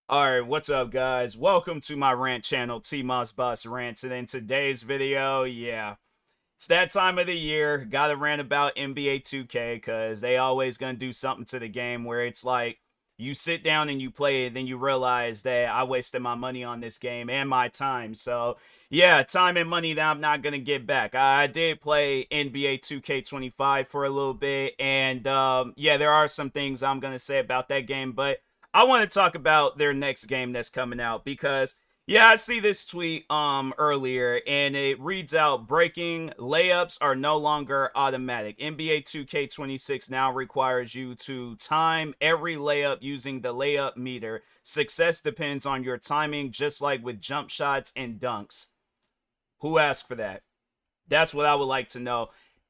Alright, what's up guys? Welcome to my rant channel, TMossBoss Rants, and in today's video, it's that time of the year, gotta rant about NBA 2K, because they always gonna do something to the game where it's like, you sit down and you play it, then you realize that I wasted my money on this game and my time, so yeah, time and money that I'm not gonna get back. I did play NBA 2K25 for a little bit, and yeah, there are some things I'm gonna say about that game, but I want to talk about their next game that's coming out because yeah, I see this tweet earlier and it reads out breaking layups are no longer automatic. NBA 2K26 now requires you to time every layup using the layup meter. Success depends on your timing just like with jump shots and dunks. Who asked for that? That's what I would like to know.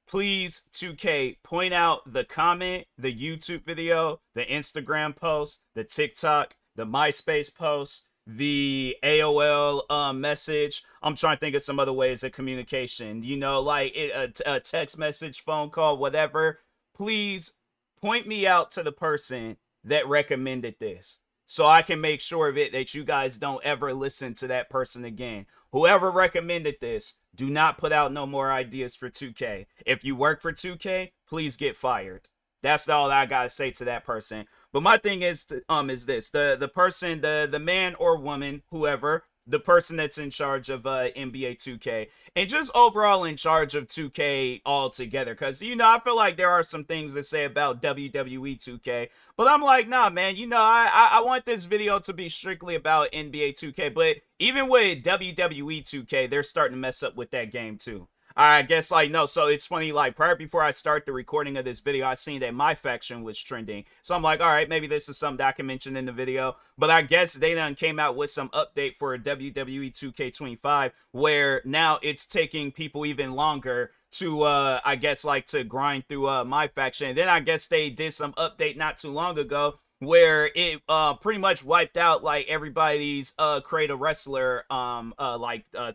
Please, 2K, point out the comment, the YouTube video, the Instagram post, the TikTok, the MySpace post, the AOL message. I'm trying to think of some other ways of communication. You know, like a text message, phone call, whatever. Please point me out to the person that recommended this so I can make sure of it that you guys don't ever listen to that person again. Whoever recommended this, do not put out no more ideas for 2K. If you work for 2K, please get fired. That's all I gotta say to that person. But my thing is this: the person, the man or woman, whoever, the person that's in charge of NBA 2K and just overall in charge of 2K altogether. Because I feel like there are some things to say about WWE 2K, but I'm like, nah, man. I want this video to be strictly about NBA 2K, but even with WWE 2K, they're starting to mess up with that game too. I guess like no, so it's funny, like prior before I start the recording of this video, I seen that my faction was trending. So I'm like, all right, maybe this is something that I can mention in the video. But I guess they done came out with some update for WWE 2K25 where now it's taking people even longer to I guess like to grind through my faction. And then I guess they did some update not too long ago where it pretty much wiped out like everybody's create a wrestler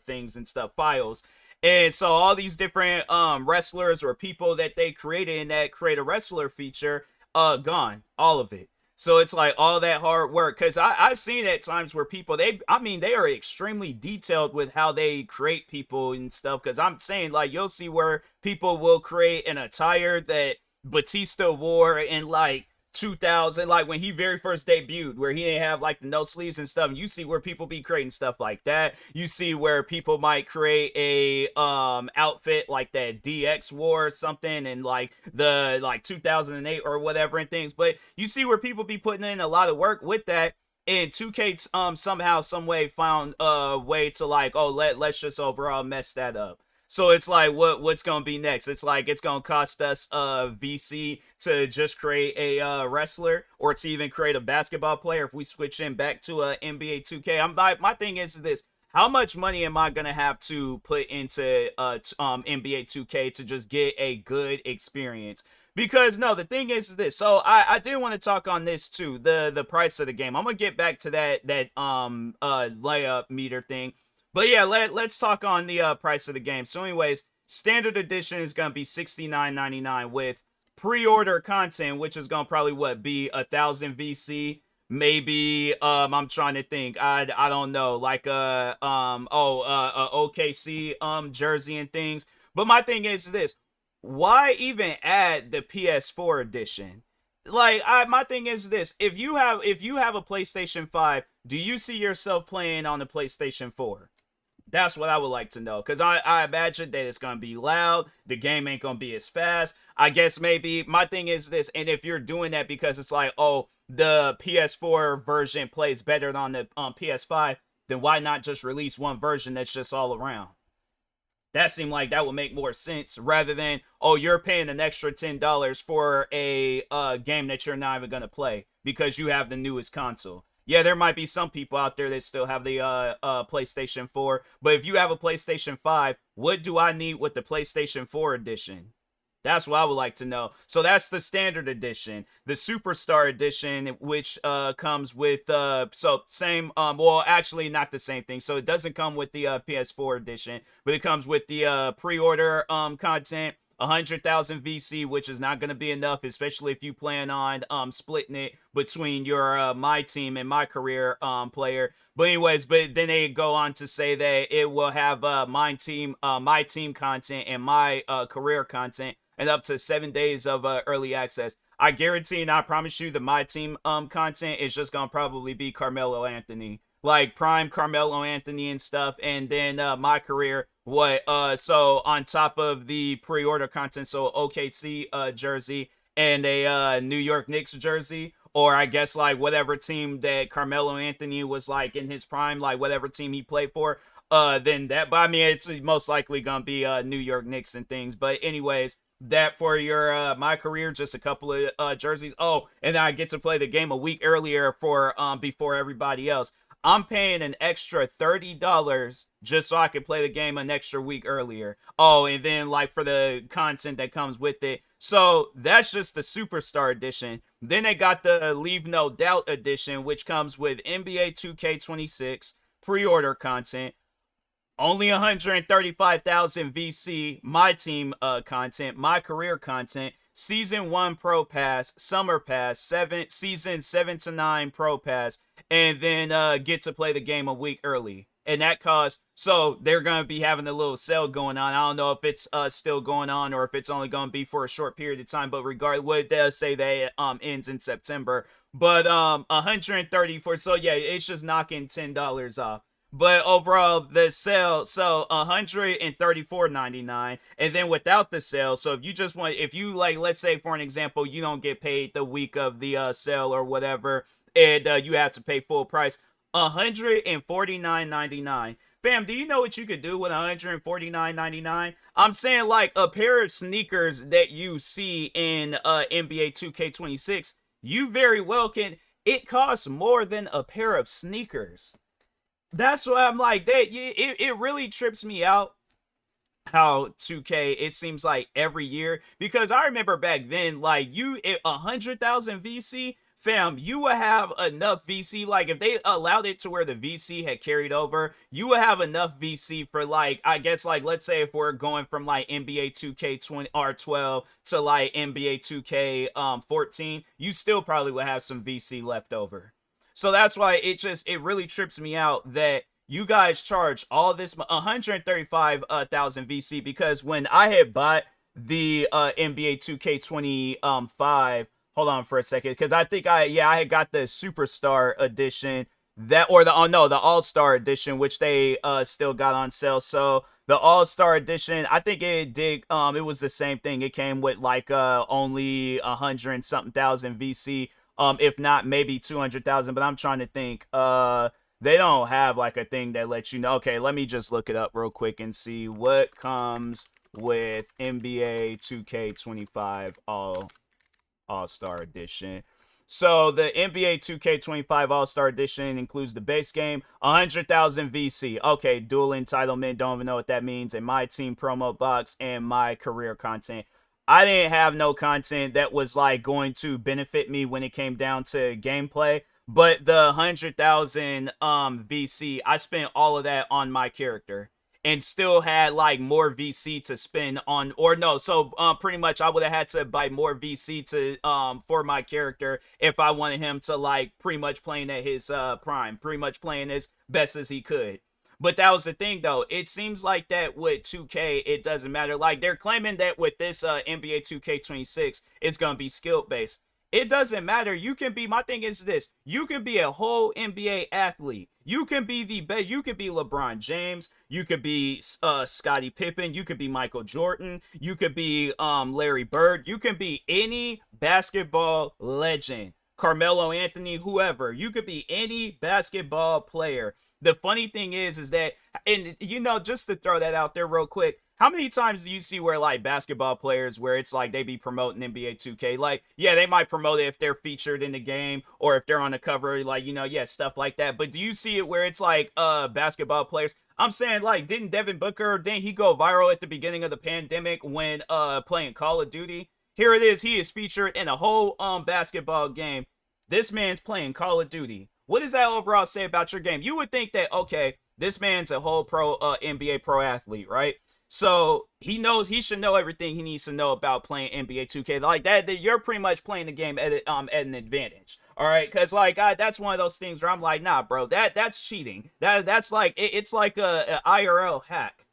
things and stuff files. And so all these different wrestlers or people that they created in that create a wrestler feature, gone, all of it. So it's like all that hard work, because I've seen at times where people they are extremely detailed with how they create people and stuff. Because I'm saying like you'll see where people will create an attire that Batista wore in like 2000, like when he very first debuted, where he didn't have like the no sleeves and stuff. You see where people be creating stuff like that. You see where people might create a outfit like that DX wore or something in like the like 2008 or whatever and things. But you see where people be putting in a lot of work with that. And 2K somehow some way found a way to like, oh, let's just overall mess that up. So it's like what's gonna be next? It's like it's gonna cost us VC to just create a wrestler or to even create a basketball player if we switch in back to NBA 2K. My thing is this: how much money am I gonna have to put into NBA 2K to just get a good experience? Because no, the thing is this. So I did want to talk on this too, the price of the game. I'm gonna get back to that layup meter thing. But yeah, let's talk on the price of the game. So anyways, standard edition is going to be $69.99 with pre-order content, which is going to probably be 1,000 VC. Maybe I'm trying to think. I don't know, like OKC jersey and things. But my thing is this: why even add the PS4 edition? Like my thing is this: if you have a PlayStation 5, do you see yourself playing on the PlayStation 4? That's what I would like to know, because I imagine that it's going to be loud. The game ain't going to be as fast. I guess maybe my thing is this, and if you're doing that because it's like, oh, the PS4 version plays better than the PS5, then why not just release one version that's just all around? That seemed like that would make more sense rather than, oh, you're paying an extra $10 for a game that you're not even going to play because you have the newest console. Yeah, there might be some people out there that still have the PlayStation 4, but if you have a PlayStation 5, what do I need with the PlayStation 4 edition? That's what I would like to know. So that's the standard edition. The Superstar edition, which comes with so same well, actually not the same thing. So it doesn't come with the PS4 edition, but it comes with the pre-order content, 100,000 VC, which is not going to be enough, especially if you plan on splitting it between your my team and my career player. But anyways, but then they go on to say that it will have my team content and my career content, and up to 7 days of early access. I guarantee and I promise you the my team content is just gonna probably be Carmelo Anthony, like prime Carmelo Anthony and stuff, and then my career so on top of the pre-order content, so OKC jersey and a New York Knicks jersey, or I guess like whatever team that Carmelo Anthony was like in his prime, like whatever team he played for, then that, but I mean it's most likely gonna be New York Knicks and things. But anyways, that for your my career, just a couple of jerseys. Oh, and then I get to play the game a week earlier for before everybody else. I'm paying an extra $30 just so I can play the game an extra week earlier. Oh, and then like for the content that comes with it. So that's just the Superstar Edition. Then they got the Leave No Doubt Edition, which comes with NBA 2K26 pre-order content, only 135,000 VC, my team content, my career content, Season 1 Pro Pass, Summer Pass, Season 7 to 9 Pro Pass, and then get to play the game a week early. And that costs, so they're going to be having a little sale going on. I don't know if it's still going on or if it's only going to be for a short period of time, but regardless, what it does say that it ends in September. But 134, so yeah, it's just knocking $10 off. But overall, the sale, so $134.99, and then without the sale, so if you just want, if you like, let's say for an example, you don't get paid the week of the sale or whatever, and you have to pay full price, $149.99. Fam, do you know what you could do with $149.99? I'm saying like a pair of sneakers that you see in NBA 2K26, you very well can, it costs more than a pair of sneakers. That's why I'm like, it really trips me out how 2K, it seems like every year, because I remember back then, like 100,000 VC, fam, you would have enough VC, like if they allowed it to where the VC had carried over, you would have enough VC for like, I guess like, let's say if we're going from like NBA 2K20 or 12 to like NBA 2K 14, you still probably would have some VC left over. So that's why it really trips me out that you guys charge all this 135,000 VC, because when I had bought the NBA 2K25, hold on for a second, because I think I had got the Superstar Edition, the All-Star Edition, which they still got on sale. So the All-Star Edition, I think it did it was the same thing. It came with like only 100 and something thousand VC. If not maybe 200,000, but I'm trying to think. They don't have like a thing that lets you know. Okay, let me just look it up real quick and see what comes with NBA 2K25 All-Star Edition. So the NBA 2K25 All-Star Edition includes the base game, 100,000 VC. Okay, dual entitlement, don't even know what that means, and my team promo box and my career content. I didn't have no content that was like going to benefit me when it came down to gameplay, but the 100,000 VC, I spent all of that on my character and still had like more VC to spend on, or no, so pretty much I would have had to buy more VC to for my character if I wanted him to like pretty much playing at his prime, pretty much playing as best as he could. But that was the thing, though. It seems like that with 2K, it doesn't matter. Like, they're claiming that with this NBA 2K26, it's going to be skill-based. It doesn't matter. You can be, my thing is this, you can be a whole NBA athlete. You can be the best. You could be LeBron James. You could be Scottie Pippen. You could be Michael Jordan. You could be Larry Bird. You can be any basketball legend. Carmelo Anthony, whoever. You could be any basketball player. The funny thing is that, and you know, just to throw that out there real quick, how many times do you see where like basketball players where it's like they be promoting NBA 2K? Like, yeah, they might promote it if they're featured in the game or if they're on the cover, like, you know, yeah, stuff like that. But do you see it where it's like basketball players? I'm saying, like, didn't Devin Booker, didn't he go viral at the beginning of the pandemic when playing Call of Duty? Here it is. He is featured in a whole basketball game. This man's playing Call of Duty. What does that overall say about your game? You would think that, okay, this man's a whole pro NBA pro athlete, right? So he should know everything he needs to know about playing NBA 2K. Like that you're pretty much playing the game at an advantage. All right, because like that's one of those things where I'm like, nah, bro, that's cheating. That's like it's like a IRL hack.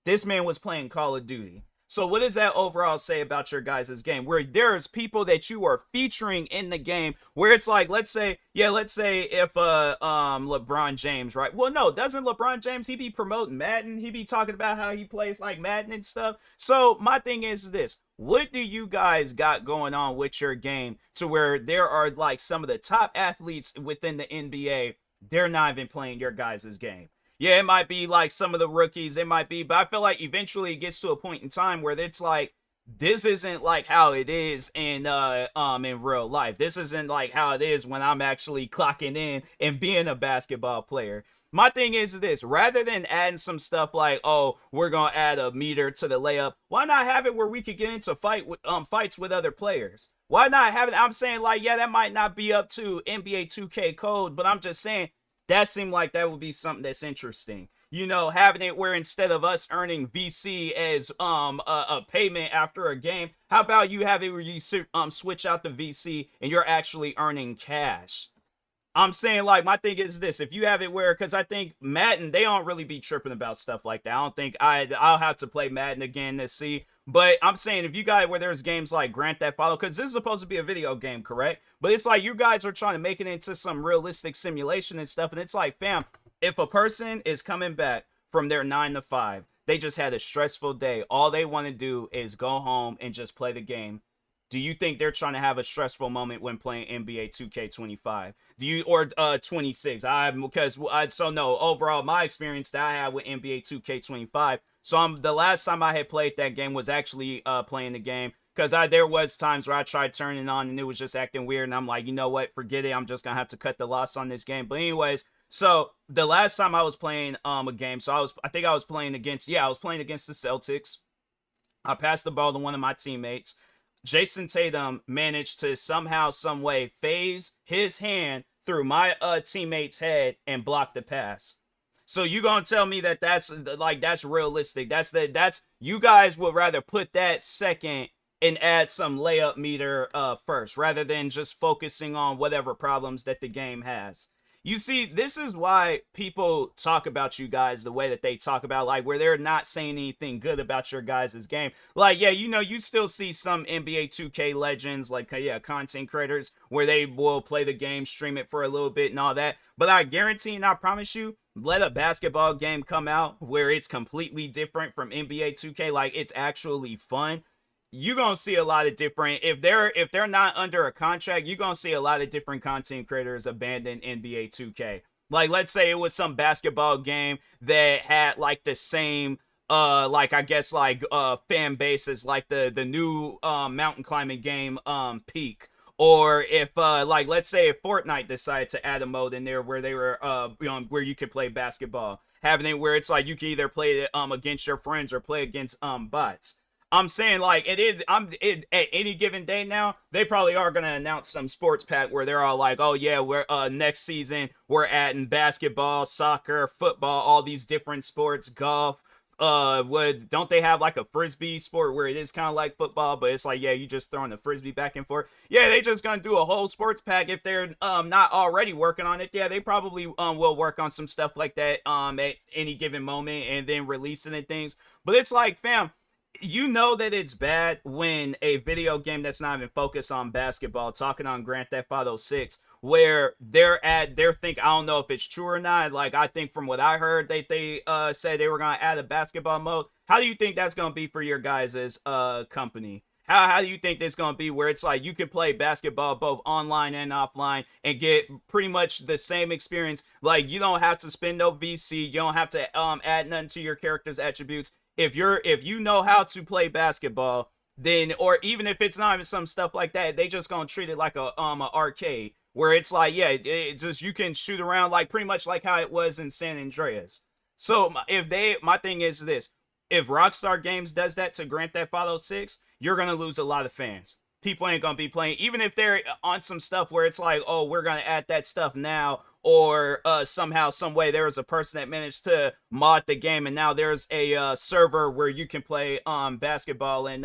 This man was playing Call of Duty. So what does that overall say about your guys' game? Where there's people that you are featuring in the game where it's like, let's say if LeBron James, right? Well, no, doesn't LeBron James, he be promoting Madden? He be talking about how he plays like Madden and stuff. So my thing is this. What do you guys got going on with your game to where there are like some of the top athletes within the NBA, they're not even playing your guys' game? Yeah, it might be like some of the rookies, it might be, but I feel like eventually it gets to a point in time where it's like, this isn't like how it is in real life. This isn't like how it is when I'm actually clocking in and being a basketball player. My thing is this, rather than adding some stuff like, oh, we're gonna add a meter to the layup, why not have it where we could get into fights with other players? Why not have it? I'm saying like, yeah, that might not be up to NBA 2K code, but I'm just saying that seemed like that would be something that's interesting. You know, having it where instead of us earning VC as a payment after a game, how about you have it where you switch out the VC and you're actually earning cash? I'm saying, like, my thing is this. If you have it where, because I think Madden, they don't really be tripping about stuff like that. I don't think I'll have to play Madden again to see. But I'm saying, if you got where there's games like Grand Theft Auto, because this is supposed to be a video game, correct? But it's like you guys are trying to make it into some realistic simulation and stuff. And it's like, fam, if a person is coming back from their 9 to 5, they just had a stressful day. All they want to do is go home and just play the game. Do you think they're trying to have a stressful moment when playing NBA 2K25? Do you, or 26? So no, overall, my experience that I had with NBA 2K25. So the last time I had played that game was actually playing the game, because there was times where I tried turning it on and it was just acting weird, and I'm like, you know what, forget it. I'm just gonna have to cut the loss on this game. But anyways, so the last time I was playing a game, so I think I was playing against the Celtics. I passed the ball to one of my teammates. Jason Tatum managed to somehow, some way phase his hand through my teammate's head and block the pass. So you gonna tell me that that's realistic? That's you guys would rather put that second and add some layup meter first, rather than just focusing on whatever problems that the game has. You see, this is why people talk about you guys the way that they talk about, like, where they're not saying anything good about your guys' game. Like, yeah, you know, you still see some NBA 2K legends, like, yeah, content creators, where they will play the game, stream it for a little bit and all that. But I guarantee and I promise you, let a basketball game come out where it's completely different from NBA 2K, like, it's actually fun. You're gonna see a lot of different, if they're not under a contract, you're gonna see a lot of different content creators abandon NBA 2K. Like, let's say it was some basketball game that had like the same like, I guess, like fan bases, like the new mountain climbing game Peak. Or if like, let's say if Fortnite decided to add a mode in there where they were where you could play basketball, having it where it's like you can either play it against your friends or play against bots. I'm saying, like, at any given day now, they probably are going to announce some sports pack where they're all like, oh yeah, we're next season we're adding basketball, soccer, football, all these different sports, golf. Don't they have like a frisbee sport where it is kind of like football, but it's like, yeah, you just throwing the frisbee back and forth? Yeah, they just gonna do a whole sports pack if they're not already working on it. Yeah, they probably will work on some stuff like that at any given moment and then releasing and things. But it's like, fam, you know that it's bad when a video game that's not even focused on basketball, talking on Grand Theft Auto 6, where they're think, I don't know if it's true or not. Like, I think from what I heard, they said they were gonna add a basketball mode. How do you think that's gonna be for your guys' company? How do you think that's gonna be where it's like you can play basketball both online and offline and get pretty much the same experience? Like, you don't have to spend no VC, you don't have to add nothing to your character's attributes. If you know how to play basketball, then, or even if it's not even some stuff like that, they just gonna treat it like a arcade where it's like, yeah, it just, you can shoot around like pretty much like how it was in San Andreas. So my thing is this: if Rockstar Games does that to Grand Theft Auto 6, you're gonna lose a lot of fans. People ain't gonna be playing, even if they're on some stuff where it's like, oh, we're gonna add that stuff now, or somehow, some way, there was a person that managed to mod the game, and now there's a server where you can play basketball in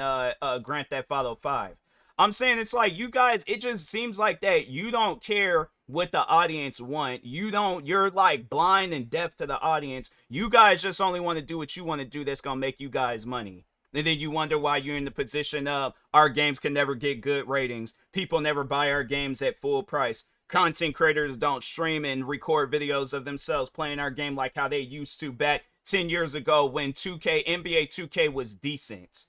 Grand Theft Auto 5. I'm saying it's like you guys, it just seems like that you don't care what the audience want. You're like blind and deaf to the audience. You guys just only want to do what you want to do that's going to make you guys money. And then you wonder why you're in the position of our games can never get good ratings. People never buy our games at full price. Content creators don't stream and record videos of themselves playing our game like how they used to back 10 years ago when NBA 2K was decent.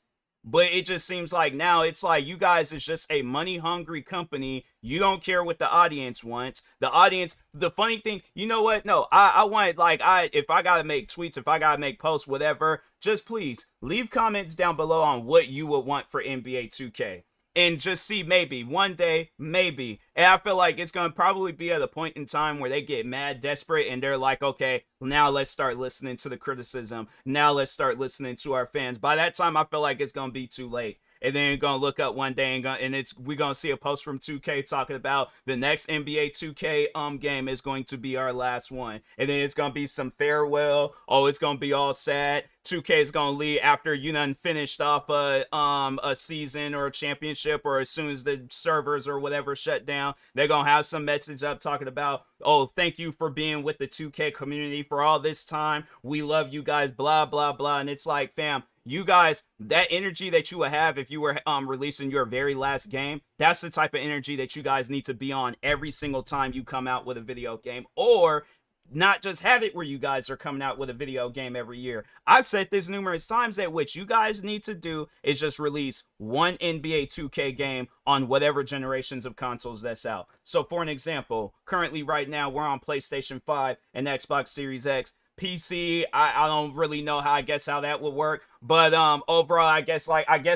But it just seems like now it's like you guys is just a money hungry company. You don't care what the audience wants. The audience, the funny thing, you know what? No, I want, like, if I gotta make tweets, if I gotta make posts, whatever, just please leave comments down below on what you would want for NBA 2K. And just see, maybe one day, maybe. And I feel like it's going to probably be at a point in time where they get mad desperate and they're like, okay, now let's start listening to the criticism. Now let's start listening to our fans. By that time, I feel like it's going to be too late. And then you're going to look up one day and we're going to see a post from 2K talking about the next NBA 2K game is going to be our last one. And then it's going to be some farewell. Oh, it's going to be all sad. 2K is going to leave after you done finished off a season or a championship, or as soon as the servers or whatever shut down, they're going to have some message up talking about, oh, thank you for being with the 2K community for all this time. We love you guys, blah, blah, blah. And it's like, fam, you guys, that energy that you would have if you were releasing your very last game, that's the type of energy that you guys need to be on every single time you come out with a video game. Or not just have it where you guys are coming out with a video game every year. I've said this numerous times that what you guys need to do is just release one NBA 2K game on whatever generations of consoles that's out. So for an example, currently right now we're on PlayStation 5 and Xbox Series X. PC, I don't really know how that would work, but overall I guess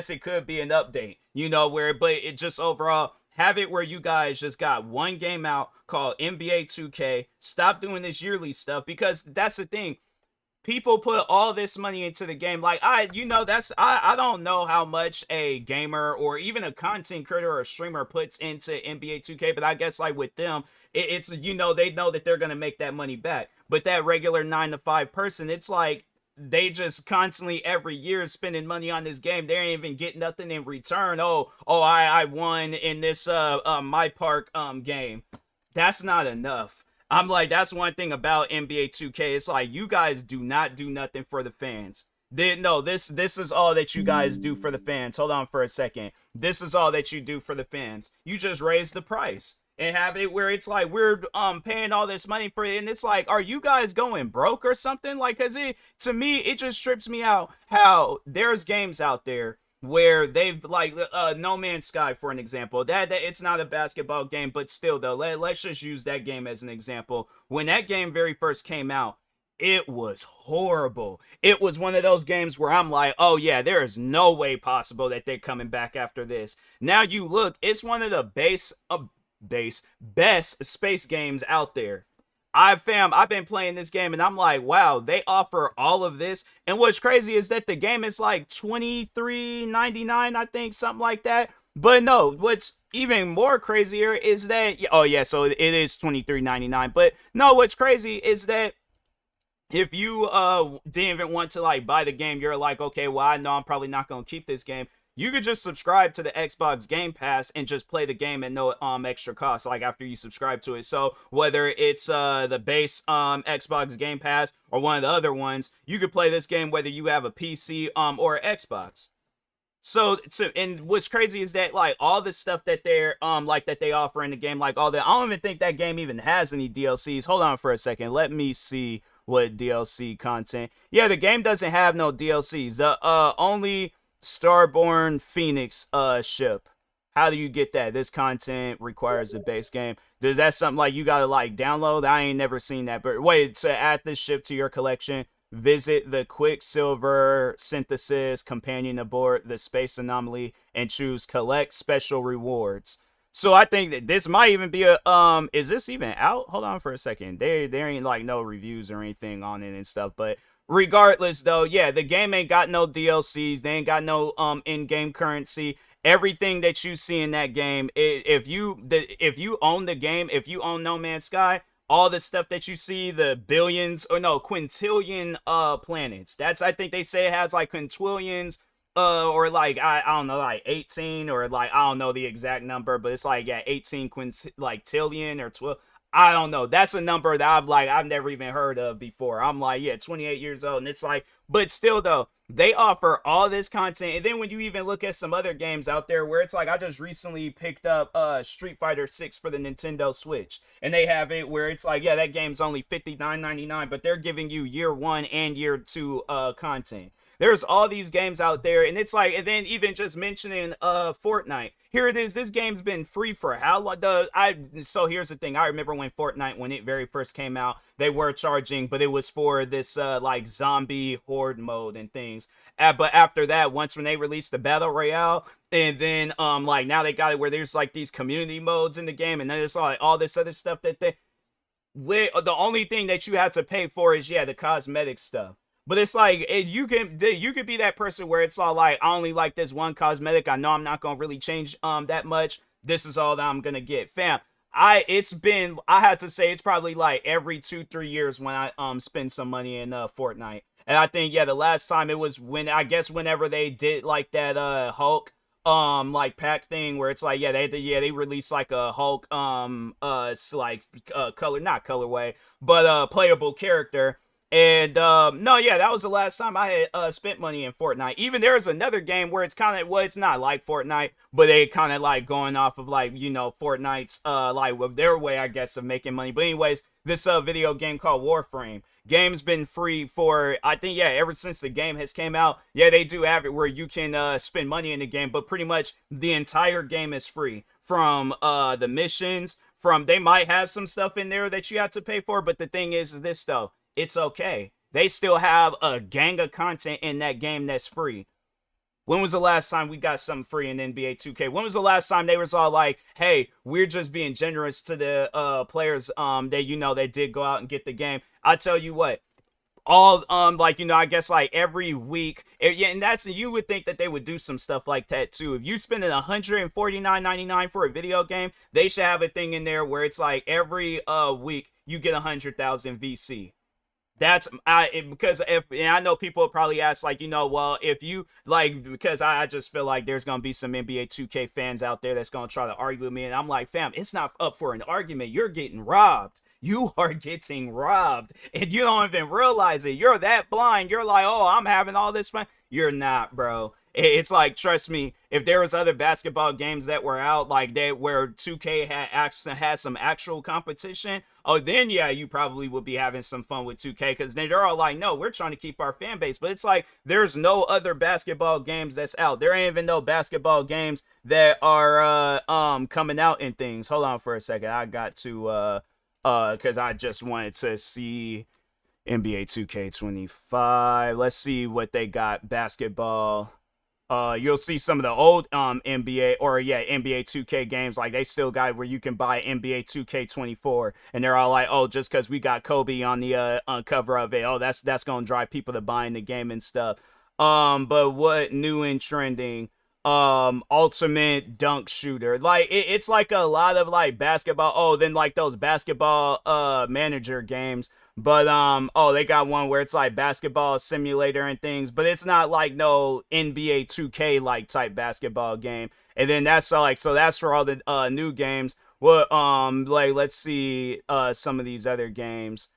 it could be an update, you know, but it just overall have it where you guys just got one game out called NBA 2K. Stop doing this yearly stuff, because that's the thing. People put all this money into the game. Like, I don't know how much a gamer or even a content creator or a streamer puts into NBA 2K, but I guess like with them, it's, you know, they know that they're going to make that money back. But that regular 9-to-5 person, it's like, they just constantly every year spending money on this game. They ain't even getting nothing in return. I won in this My Park game. That's not enough. I'm like, that's one thing about NBA 2K. It's like, you guys do not do nothing for the fans. This is all that you guys do for the fans. Hold on for a second. This is all that you do for the fans. You just raise the price and have it where it's like we're paying all this money for it, and it's like, are you guys going broke or something? Like, cause to me it just trips me out how there's games out there where they've like No Man's Sky, for an example, that it's not a basketball game, but still though, let's just use that game as an example. When that game very first came out, it was horrible. It was one of those games where I'm like, oh yeah, there is no way possible that they're coming back after this. Now you look, it's one of the best space games out there. I've been playing this game and I'm like, wow, they offer all of this. And what's crazy is that the game is like $23.99, I think, something like that. But no, what's even more crazier is that, oh yeah, so it is $23.99. But no, what's crazy is that if you didn't even want to like buy the game, you're like, okay, well, I know I'm probably not going to keep this game. You could just subscribe to the Xbox Game Pass and just play the game at no extra cost, like after you subscribe to it. So whether it's the base Xbox Game Pass or one of the other ones, you could play this game whether you have a PC or Xbox. So and what's crazy is that like all the stuff that they're like that they offer in the game, like all that, I don't even think that game even has any DLCs. Hold on for a second. Let me see what DLC content. Yeah, the game doesn't have no DLCs. The only Starborn Phoenix ship. How do you get that? This content requires the base game. Does that something like you gotta like download? I ain't never seen that. But wait, to add this ship to your collection, visit the Quicksilver Synthesis companion aboard the Space Anomaly and choose collect special rewards. So I think that this might even be a is this even out? Hold on for a second. There ain't like no reviews or anything on it and stuff, but regardless though, yeah, the game ain't got no DLCs. They ain't got no in-game currency. Everything that you see in that game, if you own the game, if you own No Man's Sky, all the stuff that you see, the billions or no quintillion planets. That's, I think they say it has like quintillions or like I don't know, like 18 or like I don't know the exact number, but it's like yeah 18 like tillion or 12. I don't know. That's a number that I've never even heard of before. I'm like, yeah, 28 years old, and it's like, but still though, they offer all this content. And then when you even look at some other games out there where it's like, I just recently picked up Street Fighter 6 for the Nintendo Switch, and they have it where it's like, yeah, that game's only $59.99, but they're giving you year 1 and year 2 content. There's all these games out there, and it's like, and then even just mentioning Fortnite. Here it is. This game's been free for how long? So here's the thing. I remember when Fortnite, when it very first came out, they were charging, but it was for this like zombie horde mode and things. But after that, once when they released the battle royale, and then like now they got it where there's like these community modes in the game, and then there's like all this other stuff that the only thing that you have to pay for is yeah the cosmetic stuff. But it's like you could be that person where it's all like, I only like this one cosmetic. I know I'm not gonna really change that much. This is all that I'm gonna get, fam. I had to say it's probably like every 2-3 years when I spend some money in Fortnite. And I think yeah the last time it was when I guess whenever they did like that Hulk like pack thing where it's like yeah they released like a Hulk color, not colorway, but playable character. And no, yeah, that was the last time I had spent money in Fortnite. Even there's another game where it's kind of, well, it's not like Fortnite, but they kind of like going off of like, you know, Fortnite's like with their way, I guess, of making money. But anyways, this video game called Warframe. Game's been free for, I think, yeah, ever since the game has came out. Yeah, they do have it where you can spend money in the game, but pretty much the entire game is free. From the missions, from, they might have some stuff in there that you have to pay for, but the thing is this though. It's okay. They still have a gang of content in that game that's free. When was the last time we got something free in NBA 2K? When was the last time they was all like, hey, we're just being generous to the players that, you know, they did go out and get the game. I tell you what, all like, you know, I guess like every week, yeah, and that's, you would think that they would do some stuff like that too. If you spending $149.99 for a video game, they should have a thing in there where it's like every week you get 100,000 VC. That's because if, and I know people probably ask like, you know, well, if you like, because I just feel like there's gonna be some NBA 2K fans out there that's gonna try to argue with me, and I'm like, fam, it's not up for an argument. You're getting robbed. You are getting robbed, and you don't even realize it. You're that blind. You're like, oh, I'm having all this fun. You're not, bro. It's like, trust me, if there was other basketball games that were out like that where 2K had some actual competition, oh, then yeah, you probably would be having some fun with 2K, because then they're all like, no, we're trying to keep our fan base. But it's like, there's no other basketball games that's out. There ain't even no basketball games that are coming out and things. Hold on for a second. I got to because I just wanted to see NBA 2K25. Let's see what they got. Basketball. You'll see some of the old NBA or yeah NBA 2K games, like they still got where you can buy NBA 2K24, and they're all like, oh, just because we got Kobe on the cover of it, oh, that's gonna drive people to buying the game and stuff. But what new and trending? Ultimate dunk shooter, like it's like a lot of like basketball. Oh, then like those basketball manager games. But oh, they got one where it's like basketball simulator and things, but it's not like no NBA 2K like type basketball game. And then that's like, so that's for all the new games. Well, like let's see some of these other games.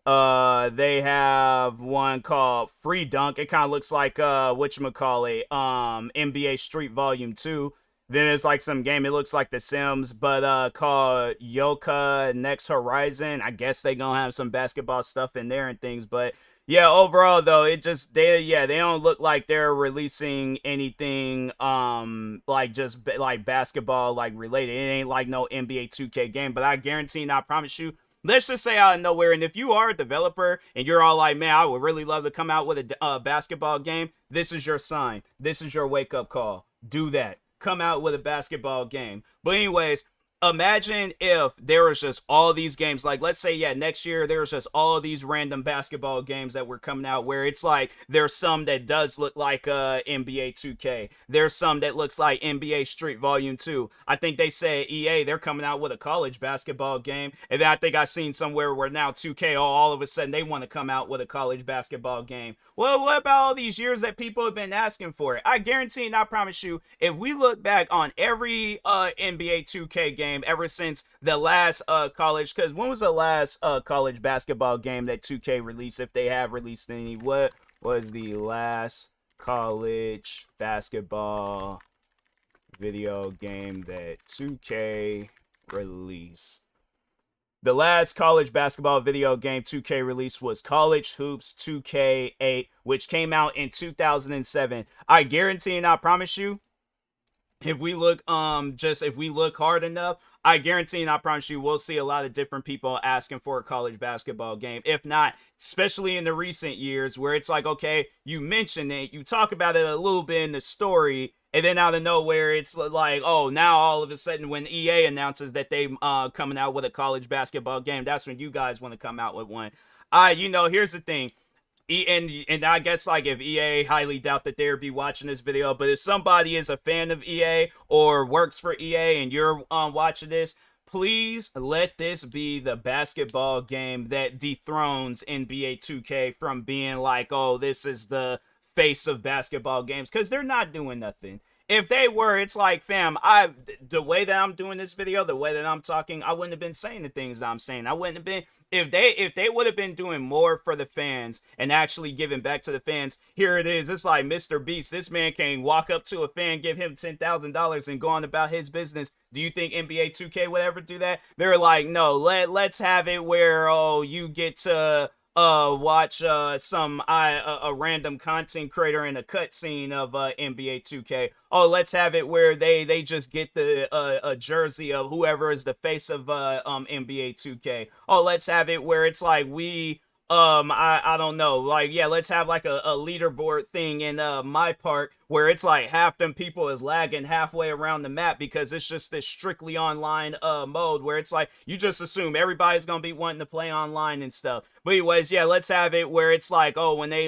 They have one called Free Dunk. It kind of looks like whatchamacallit, NBA Street Volume 2. Then it's like some game, it looks like The Sims, but called Yoka Next Horizon. I guess they gonna have some basketball stuff in there and things, but yeah, overall though, it just they don't look like they're releasing anything like just like basketball like related. It ain't like no NBA 2K game, but I guarantee and I promise you, let's just say out of nowhere, and if you are a developer and you're all like, man, I would really love to come out with a basketball game, this is your sign. This is your wake-up call. Do that. Come out with a basketball game. But anyways, imagine if there was just all these games, like let's say, yeah, next year there's just all these random basketball games that were coming out where it's like there's some that does look like NBA 2K, there's some that looks like NBA Street Volume 2. I think they said EA, they're coming out with a college basketball game, and then I think I seen somewhere where now 2K all of a sudden they want to come out with a college basketball game. Well, what about all these years that people have been asking for it? I guarantee and I promise you, if we look back on every NBA 2K game ever since the last college, because when was the last college basketball game that 2K released, if they have released any? What was the last college basketball video game that 2K released? The last college basketball video game 2K released was College Hoops 2K8, which came out in 2007. I guarantee and I promise you, if we look if we look hard enough, I guarantee and I promise you we'll see a lot of different people asking for a college basketball game. If not, especially in the recent years where it's like, okay, you mention it, you talk about it a little bit in the story, and then out of nowhere it's like, oh, now all of a sudden when EA announces that they coming out with a college basketball game, that's when you guys want to come out with one. Here's the thing. And I guess, like, if EA, highly doubt that they'd be watching this video, but if somebody is a fan of EA or works for EA and you're watching this, please let this be the basketball game that dethrones NBA 2K from being like, oh, this is the face of basketball games, because they're not doing nothing. If they were, it's like, fam, the way that I'm doing this video, the way that I'm talking, I wouldn't have been saying the things that I'm saying. I wouldn't have been, if they would have been doing more for the fans and actually giving back to the fans. Here it is. It's like Mr. Beast. This man can walk up to a fan, give him $10,000 and go on about his business. Do you think NBA 2K would ever do that? They're like, no, let's have it where, oh, you get to watch a random content creator in a cutscene of NBA 2K. Oh, let's have it where they just get the a jersey of whoever is the face of NBA 2K. Oh, let's have it where it's like I don't know, like, yeah, let's have like a leaderboard thing in my park where it's like half them people is lagging halfway around the map because it's just this strictly online mode where it's like you just assume everybody's gonna be wanting to play online and stuff. But anyways, yeah, let's have it where it's like, oh, when they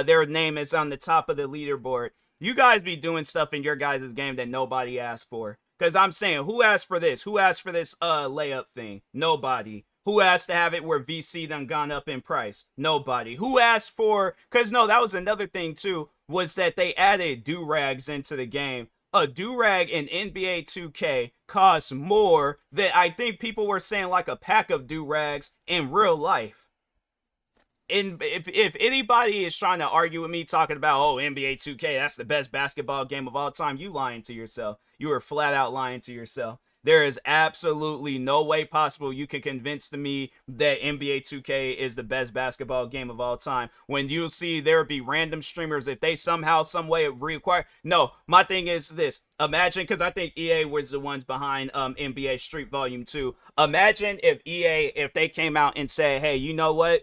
their name is on the top of the leaderboard. You guys be doing stuff in your guys' game that nobody asked for. Because I'm saying, who asked for this? Who asked for this layup thing? Nobody. Who asked to have it where VC done gone up in price? Nobody. Who asked for, because no, that was another thing too, was that they added do-rags into the game. A do-rag in NBA 2K costs more than, I think people were saying, like a pack of do-rags in real life. And if anybody is trying to argue with me talking about, oh, NBA 2K, that's the best basketball game of all time, you lying to yourself. You are flat out lying to yourself. There is absolutely no way possible you can convince me that NBA 2K is the best basketball game of all time. When you'll see there be random streamers, if they somehow, some way reacquire. No, my thing is this. Imagine, because I think EA was the ones behind NBA Street Volume 2. Imagine if EA, if they came out and said, hey, you know what?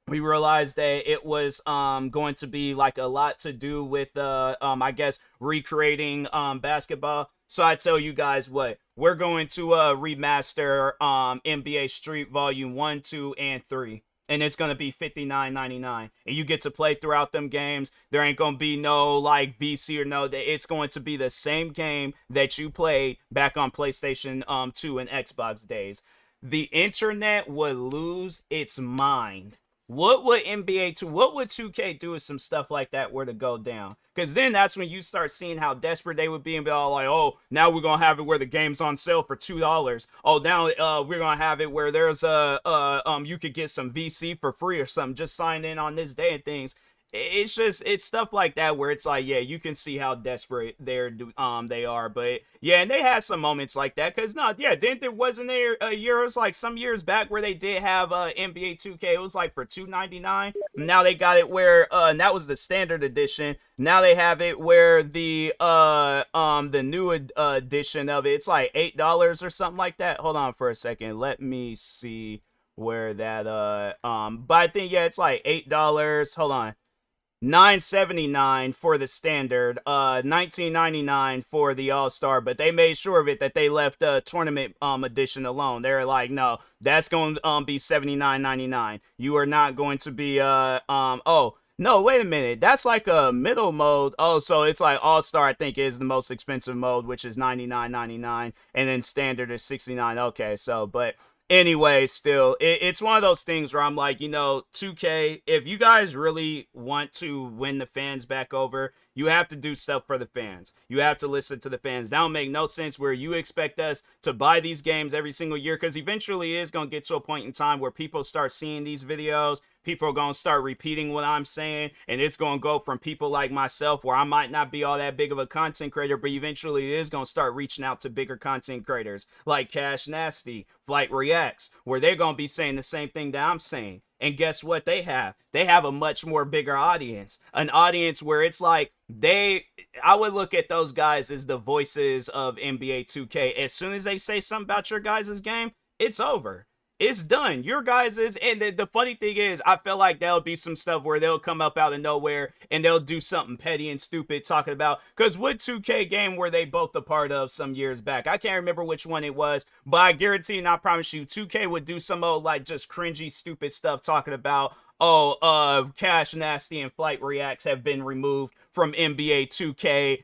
We realized that it was going to be like a lot to do with I guess recreating basketball. So I tell you guys what, we're going to remaster NBA Street Volume 1, 2, and 3. And it's going to be $59.99. And you get to play throughout them games. There ain't going to be no like VC or no. It's going to be the same game that you played back on PlayStation 2 and Xbox days. The internet would lose its mind. What would NBA 2, what would 2K do if some stuff like that were to go down? Because then that's when you start seeing how desperate they would be and be all like, oh, now we're going to have it where the game's on sale for $2. Oh, now we're going to have it where there's you could get some VC for free or something. Just sign in on this day and things. It's stuff like that where it's like, yeah, you can see how desperate they are. But yeah, and they had some moments like that, because wasn't there a year, it was like some years back where they did have NBA 2K. It was like for $2.99. Now they got it where that was the standard edition. Now they have it where the new edition of it, it's like $8 or something like that. Hold on for a second, let me see where that but I think, yeah, it's like $8. Hold on. $9.79 for the standard, $19.99 for the all-star, but they made sure of it that they left the tournament edition alone. They're like, no, that's going to be $79.99. You are not going to be oh, no, wait a minute. That's like a middle mode. Oh, so it's like all-star, I think, is the most expensive mode, which is $99.99, and then standard is $69. Okay, so but anyway, still, it's one of those things where I'm like, 2K, if you guys really want to win the fans back over, you have to do stuff for the fans. You have to listen to the fans. That don't make no sense where you expect us to buy these games every single year, because eventually it is going to get to a point in time where people start seeing these videos. People are going to start repeating what I'm saying, and it's going to go from people like myself, where I might not be all that big of a content creator, but eventually it is going to start reaching out to bigger content creators like Cash Nasty, Flight Reacts, where they're going to be saying the same thing that I'm saying. And guess what they have? They have a much more bigger audience. An audience where it's like I would look at those guys as the voices of NBA 2K. As soon as they say something about your guys' game, it's over. It's done. Your guys is, and the funny thing is, I feel like there'll be some stuff where they'll come up out of nowhere and they'll do something petty and stupid talking about, because what 2K game were they both a part of some years back? I can't remember which one it was, but I guarantee and I promise you, 2K would do some old like just cringy, stupid stuff talking about, Cash Nasty and Flight Reacts have been removed from NBA 2K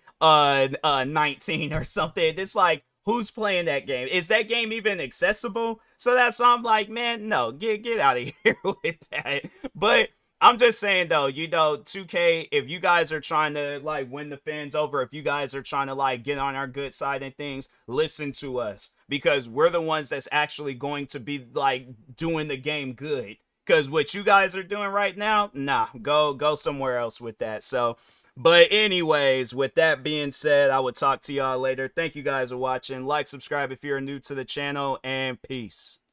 19 or something. It's like, who's playing that game? Is that game even accessible? So that's why I'm like, man, no, get out of here with that. But I'm just saying though, 2K, if you guys are trying to like win the fans over, if you guys are trying to like get on our good side and things, listen to us, because we're the ones that's actually going to be like doing the game good. Because what you guys are doing right now, nah, go somewhere else with that. So, but anyways, with that being said, I will talk to y'all later. Thank you guys for watching. Like, subscribe if you're new to the channel, and peace.